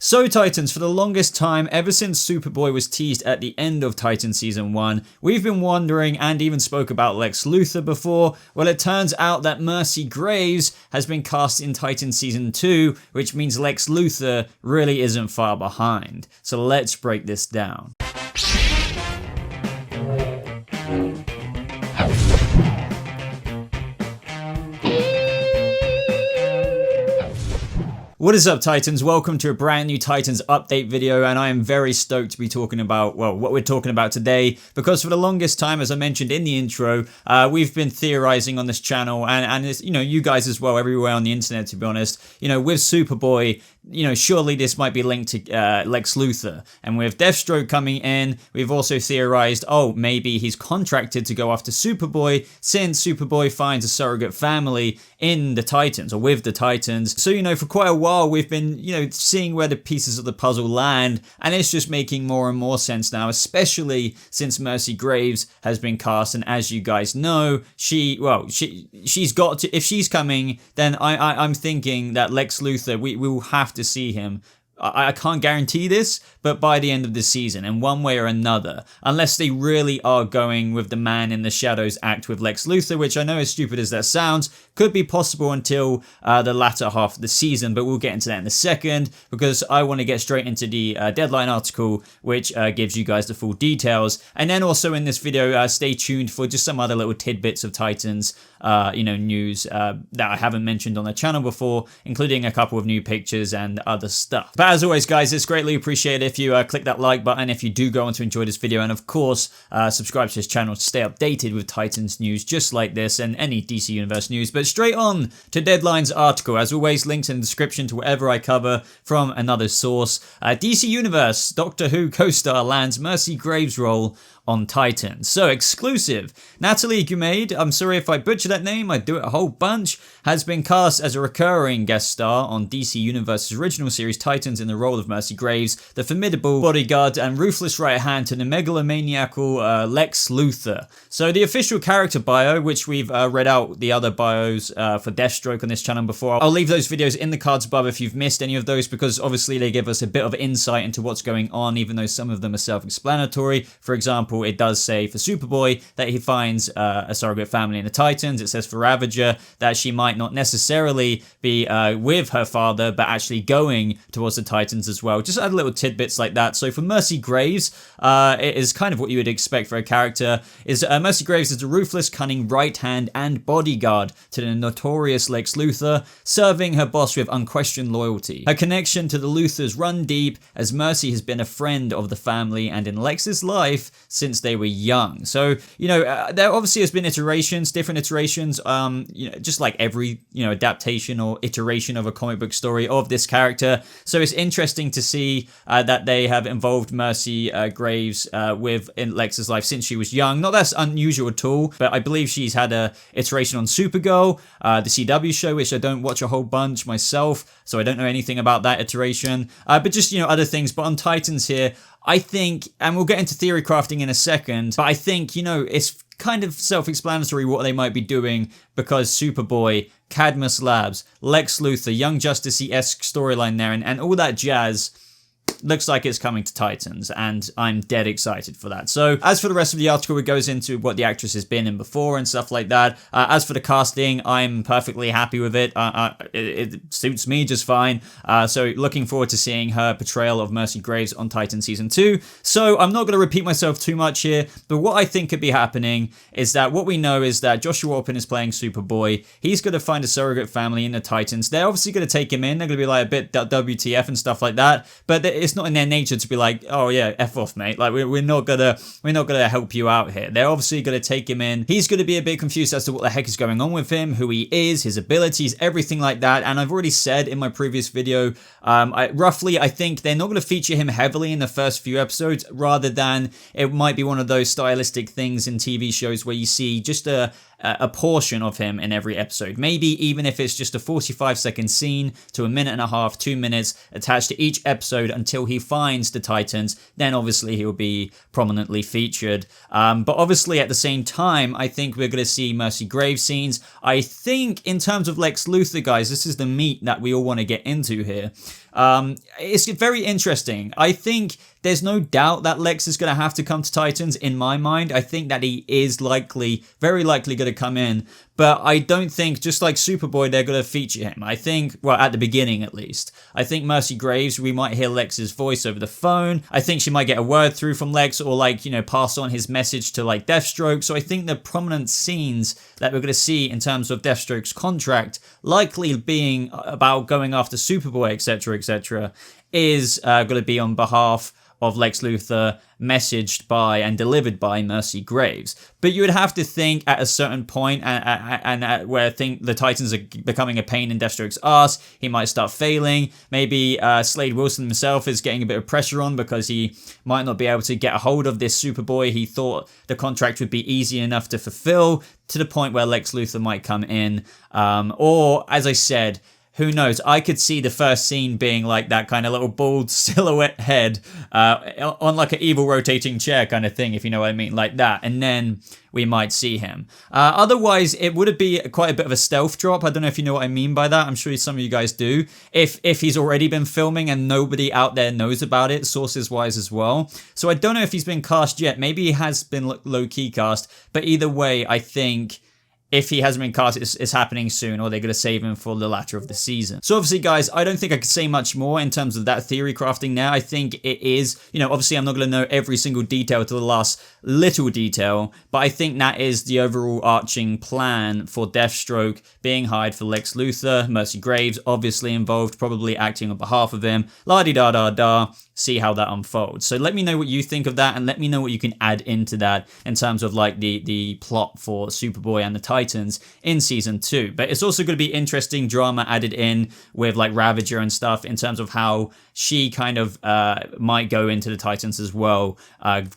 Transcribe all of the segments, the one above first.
So Titans, for the longest time, ever since Superboy was teased at the end of Titans Season 1, we've been wondering and even spoke about Lex Luthor before. Well, it turns out that Mercy Graves has been cast in Titans Season 2, which means Lex Luthor really isn't far behind. So let's break this down. What is up, Titans? Welcome to a brand new Titans update video, and I am very stoked to be talking about, well, what we're talking about today, because for the longest time, as I mentioned in the intro, we've been theorizing on this channel, and it's, you know, you guys as well, everywhere on the internet, to be honest, you know, with Superboy, you know, surely this might be linked to Lex Luthor. And with Deathstroke coming in, we've also theorized, oh, maybe he's contracted to go after Superboy, since Superboy finds a surrogate family in the Titans, or with the Titans. So, you know, for quite a while, we've been, you know, seeing where the pieces of the puzzle land, and it's just making more and more sense now, especially since Mercy Graves has been cast. And as you guys know, she's got to, if she's coming, then I'm thinking that Lex Luthor, we will have to see him. I can't guarantee this, but by the end of the season, in one way or another, unless they really are going with the Man in the Shadows act with Lex Luthor, which I know, as stupid as that sounds, could be possible until the latter half of the season, but we'll get into that in a second, because I want to get straight into the Deadline article, which gives you guys the full details. And then also in this video, stay tuned for just some other little tidbits of Titans, you know, news that I haven't mentioned on the channel before, including a couple of new pictures and other stuff. But as always, guys, it's greatly appreciated if you click that like button if you do go on to enjoy this video, and of course subscribe to this channel to stay updated with Titans news just like this and any DC Universe news. But straight on to Deadline's article, as always, links in the description to whatever I cover from another source. DC Universe, Doctor Who co-star lands Mercy Graves' role on Titans. So exclusive. Natalie Gumaid, I'm sorry if I butcher that name, I do it a whole bunch, has been cast as a recurring guest star on DC Universe's original series Titans in the role of Mercy Graves, the formidable bodyguard and ruthless right hand to the megalomaniacal Lex Luthor. So the official character bio, which we've read out the other bios for Deathstroke on this channel before, I'll leave those videos in the cards above if you've missed any of those, because obviously they give us a bit of insight into what's going on, even though some of them are self-explanatory. For example, it does say for Superboy that he finds a surrogate family in the Titans. It says for Ravager that she might not necessarily be with her father, but actually going towards the Titans as well. Just add little tidbits like that. So for Mercy Graves, it is kind of what you would expect for a character. Mercy Graves is a ruthless, cunning right hand and bodyguard to the notorious Lex Luthor, serving her boss with unquestioned loyalty. Her connection to the Luthors run deep, as Mercy has been a friend of the family and in Lex's life since they were young. So, you know, there obviously has been iterations, different iterations, you know, just like every, you know, adaptation or iteration of a comic book story of this character. So it's interesting to see that they have involved Mercy Graves in Lex's life since she was young. Not that's unusual at all, but I believe she's had a iteration on Supergirl, the CW show, which I don't watch a whole bunch myself, so I don't know anything about that iteration, but just, you know, other things. But on Titans here, I think, and we'll get into theory crafting in a second, but I think, you know, it's kind of self-explanatory what they might be doing, because Superboy, Cadmus Labs, Lex Luthor, Young Justice-esque storyline there, and all that jazz looks like it's coming to Titans, and I'm dead excited for that. So as for the rest of the article, it goes into what the actress has been in before and stuff like that. As for the casting, I'm perfectly happy with it. It suits me just fine. So looking forward to seeing her portrayal of Mercy Graves on Titan Season 2. So I'm not going to repeat myself too much here, but what I think could be happening is that what we know is that Joshua Walpin is playing Superboy. He's going to find a surrogate family in the Titans. They're obviously going to take him in. They're going to be like a bit WTF and stuff like that, but it's not in their nature to be like, oh yeah, F off, mate. Like we're not gonna help you out here. They're obviously gonna take him in. He's gonna be a bit confused as to what the heck is going on with him, who he is, his abilities, everything like that. And I've already said in my previous video, I think they're not gonna feature him heavily in the first few episodes, rather than it might be one of those stylistic things in TV shows where you see just a portion of him in every episode. Maybe even if it's just a 45-second scene to a minute and a half, 2 minutes attached to each episode until he finds the Titans, then obviously he'll be prominently featured. But obviously at the same time, I think we're going to see Mercy Graves scenes. I think in terms of Lex Luthor, guys, this is the meat that we all want to get into here. It's very interesting. I think there's no doubt that Lex is going to have to come to Titans in my mind. I think that he is very likely going to come in. But I don't think, just like Superboy, they're going to feature him. I think, well, at the beginning at least. I think Mercy Graves, we might hear Lex's voice over the phone. I think she might get a word through from Lex or pass on his message to Deathstroke. So I think the prominent scenes that we're going to see in terms of Deathstroke's contract likely being about going after Superboy, etc., etc., is going to be on behalf of Lex Luthor, messaged by and delivered by Mercy Graves. But you would have to think at a certain point, and where the Titans are becoming a pain in Deathstroke's ass, he might start failing. Maybe Slade Wilson himself is getting a bit of pressure on because he might not be able to get a hold of this Superboy he thought the contract would be easy enough to fulfill, to the point where Lex Luthor might come in. Or, as I said, who knows? I could see the first scene being like that kind of little bald silhouette head on like an evil rotating chair kind of thing, if you know what I mean, like that. And then we might see him. Otherwise, it would be quite a bit of a stealth drop. I don't know if you know what I mean by that. I'm sure some of you guys do. If he's already been filming and nobody out there knows about it, sources-wise as well. So I don't know if he's been cast yet. Maybe he has been low-key cast. But either way, I think if he hasn't been cast, it's happening soon, or they're going to save him for the latter of the season. So obviously, guys, I don't think I could say much more in terms of that theory crafting now. I think it is, obviously I'm not going to know every single detail to the last little detail, but I think that is the overall arching plan for Deathstroke being hired for Lex Luthor. Mercy Graves obviously involved, probably acting on behalf of him. La-di-da-da-da. See how that unfolds. So let me know what you think of that, and let me know what you can add into that in terms of the plot for Superboy and the Titans in season 2. But it's also going to be interesting drama added in with Ravager and stuff in terms of how she kind of might go into the Titans as well,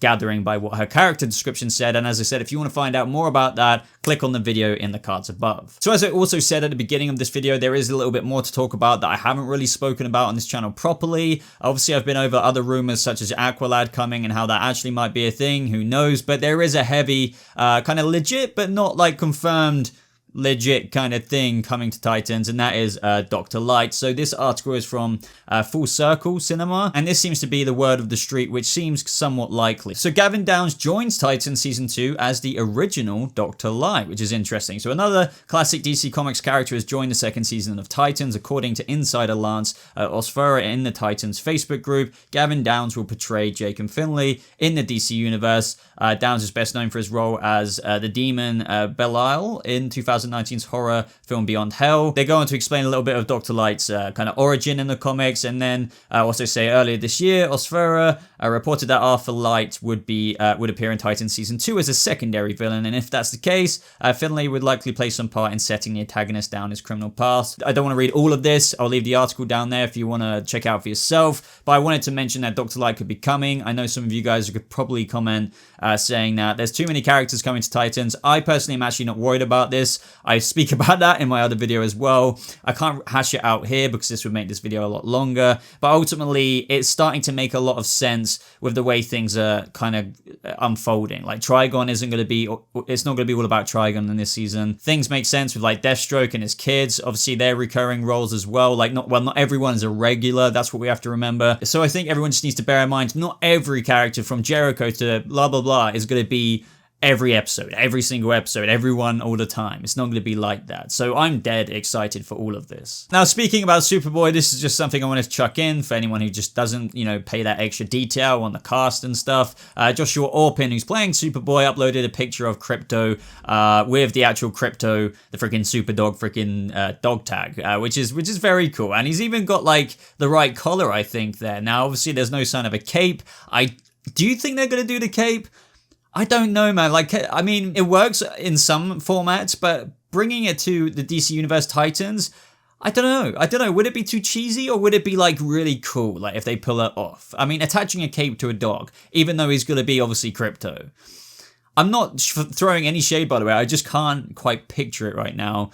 gathering by what her character description said. And as I said, if you want to find out more about that, click on the video in the cards above. So as I also said at the beginning of this video, there is a little bit more to talk about that I haven't really spoken about on this channel properly. Obviously, I've been over other rumors such as Aqualad coming and how that actually might be a thing, who knows, but there is a heavy kind of legit but not confirmed legit kind of thing coming to Titans, and that is Dr. Light. So this article is from Full Circle Cinema, and this seems to be the word of the street, which seems somewhat likely. So Gavin Downs joins Titans Season 2 as the original Dr. Light, which is interesting. So another classic DC Comics character has joined the second season of Titans. According to insider Lance Osfera in the Titans Facebook group, Gavin Downs will portray Jacob Finley in the DC universe. Downs is best known for his role as the demon Belial in 2019's horror film Beyond Hell. They go on to explain a little bit of Dr. Light's kind of origin in the comics, and then also say earlier this year, Osfera reported that Arthur Light would appear in Titans Season 2 as a secondary villain, and if that's the case, Finley would likely play some part in setting the antagonist down his criminal past. I don't want to read all of this. I'll leave the article down there if you want to check out for yourself, but I wanted to mention that Dr. Light could be coming. I know some of you guys could probably comment saying that there's too many characters coming to Titans. I personally am actually not worried about this. I speak about that in my other video as well. I can't hash it out here because this would make this video a lot longer, but ultimately it's starting to make a lot of sense with the way things are kind of unfolding. Trigon isn't going to be, it's not going to be all about Trigon in this season. Things make sense with Deathstroke and his kids. Obviously they're recurring roles as well. Not everyone is a regular. That's what we have to remember. So I think everyone just needs to bear in mind, not every character from Jericho to blah blah blah is going to be every episode, every single episode, everyone all the time. It's not going to be like that. So I'm dead excited for all of this. Now, speaking about Superboy, this is just something I wanted to chuck in for anyone who just doesn't, pay that extra detail on the cast and stuff. Joshua Orpin, who's playing Superboy, uploaded a picture of Crypto with the actual Crypto, the freaking Superdog freaking dog tag, which is very cool. And he's even got the right collar, I think, there. Now, obviously, there's no sign of a cape. Do you think they're going to do the cape? I don't know, man. I mean, it works in some formats, but bringing it to the DC Universe Titans, I don't know. Would it be too cheesy, or would it be really cool, if they pull it off? I mean, attaching a cape to a dog, even though he's going to be obviously Crypto. I'm not throwing any shade, by the way. I just can't quite picture it right now.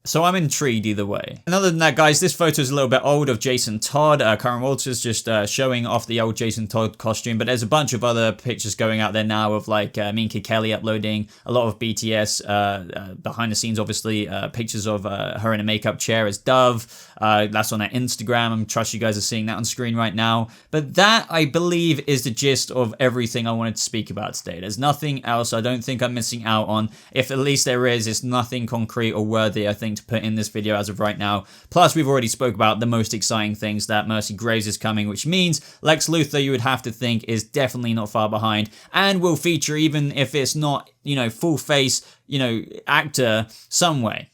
So I'm intrigued either way. And other than that, guys, this photo is a little bit old of Jason Todd. Karen Walters just showing off the old Jason Todd costume, but there's a bunch of other pictures going out there now of like me and Kid Kelly uploading a lot of BTS behind the scenes, obviously, pictures of her in a makeup chair as Dove. That's on her Instagram. I trust you guys are seeing that on screen right now. But that, I believe, is the gist of everything I wanted to speak about today. There's nothing else I don't think I'm missing out on. If at least there is, it's nothing concrete or worthy, I think, to put in this video as of right now. Plus, we've already spoke about the most exciting things, that Mercy Graves is coming, which means Lex Luthor, you would have to think, is definitely not far behind and will feature, even if it's not, you know, full face, you know, actor, some way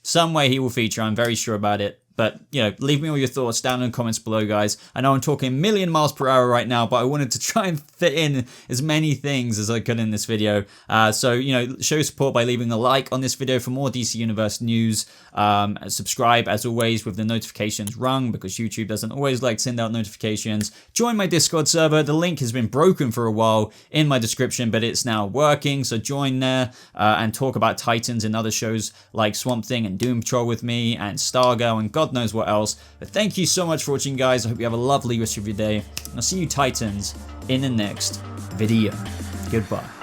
he will feature. I'm very sure about it. But, you know, leave me all your thoughts down in the comments below, guys. I know I'm talking a million miles per hour right now, but I wanted to try and fit in as many things as I could in this video. So, you know, show support by leaving a like on this video for more DC Universe news. Subscribe, as always, with the notifications rung, because YouTube doesn't always like to send out notifications. Join my Discord server. The link has been broken for a while in my description, but it's now working. So join there and talk about Titans and other shows like Swamp Thing and Doom Patrol with me, and Stargirl, and God knows what else. But thank you so much for watching, guys. I hope you have a lovely rest of your day. And I'll see you Titans in the next video. Goodbye.